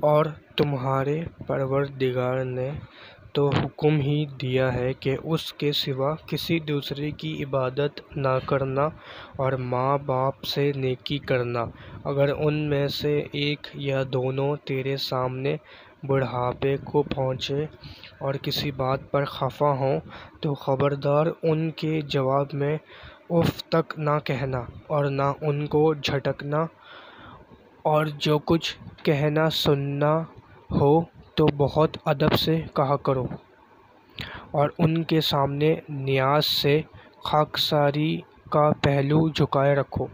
اور تمہارے پروردگار نے تو حکم ہی دیا ہے کہ اس کے سوا کسی دوسرے کی عبادت نہ کرنا اور ماں باپ سے نیکی کرنا۔ اگر ان میں سے ایک یا دونوں تیرے سامنے بڑھاپے کو پہنچے اور کسی بات پر خفا ہوں تو خبردار ان کے جواب میں اف تک نہ کہنا اور نہ ان کو جھٹکنا، اور جو کچھ کہنا سننا ہو تو بہت ادب سے کہا کرو، اور ان کے سامنے نیاز سے خاکساری کا پہلو جھکائے رکھو،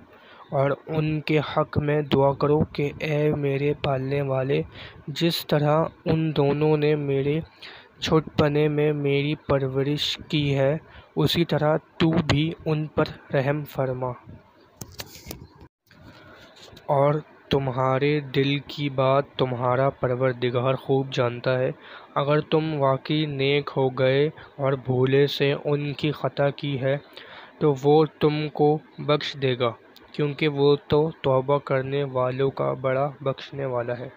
اور ان کے حق میں دعا کرو کہ اے میرے پالنے والے، جس طرح ان دونوں نے میرے چھوٹپنے میں میری پرورش کی ہے اسی طرح تو بھی ان پر رحم فرما۔ اور تمہارے دل کی بات تمہارا پروردگار خوب جانتا ہے۔ اگر تم واقعی نیک ہو گئے اور بھولے سے ان کی خطا کی ہے تو وہ تم کو بخش دے گا، کیونکہ وہ تو توبہ کرنے والوں کا بڑا بخشنے والا ہے۔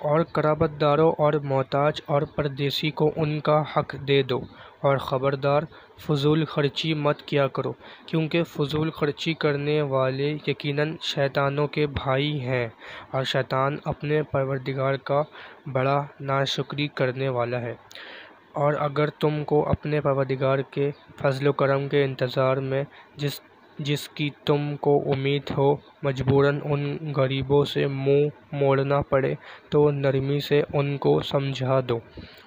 اور قرابت داروں اور محتاج اور پردیسی کو ان کا حق دے دو، اور خبردار فضول خرچی مت کیا کرو، کیونکہ فضول خرچی کرنے والے یقیناً شیطانوں کے بھائی ہیں، اور شیطان اپنے پروردگار کا بڑا ناشکری کرنے والا ہے۔ اور اگر تم کو اپنے پروردگار کے فضل و کرم کے انتظار میں جس کی تم کو امید ہو مجبوراً ان غریبوں سے منہ موڑنا پڑے تو نرمی سے ان کو سمجھا دو،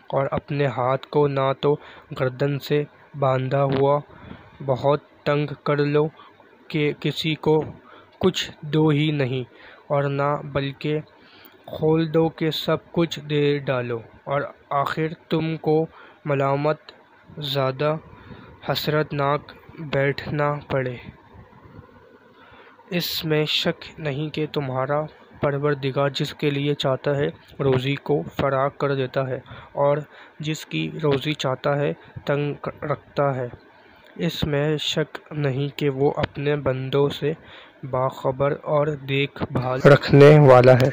اور اپنے ہاتھ کو نہ تو گردن سے باندھا ہوا بہت تنگ کر لو کہ کسی کو کچھ دو ہی نہیں، اور نہ بلکہ کھول دو کہ سب کچھ دے ڈالو، اور آخر تم کو ملامت زدہ حسرت ناک بیٹھنا پڑے۔ اس میں شک نہیں کہ تمہارا پروردگار جس کے لیے چاہتا ہے روزی کو فراخ کر دیتا ہے، اور جس کی روزی چاہتا ہے تنگ رکھتا ہے۔ اس میں شک نہیں کہ وہ اپنے بندوں سے باخبر اور دیکھ بھال رکھنے والا ہے۔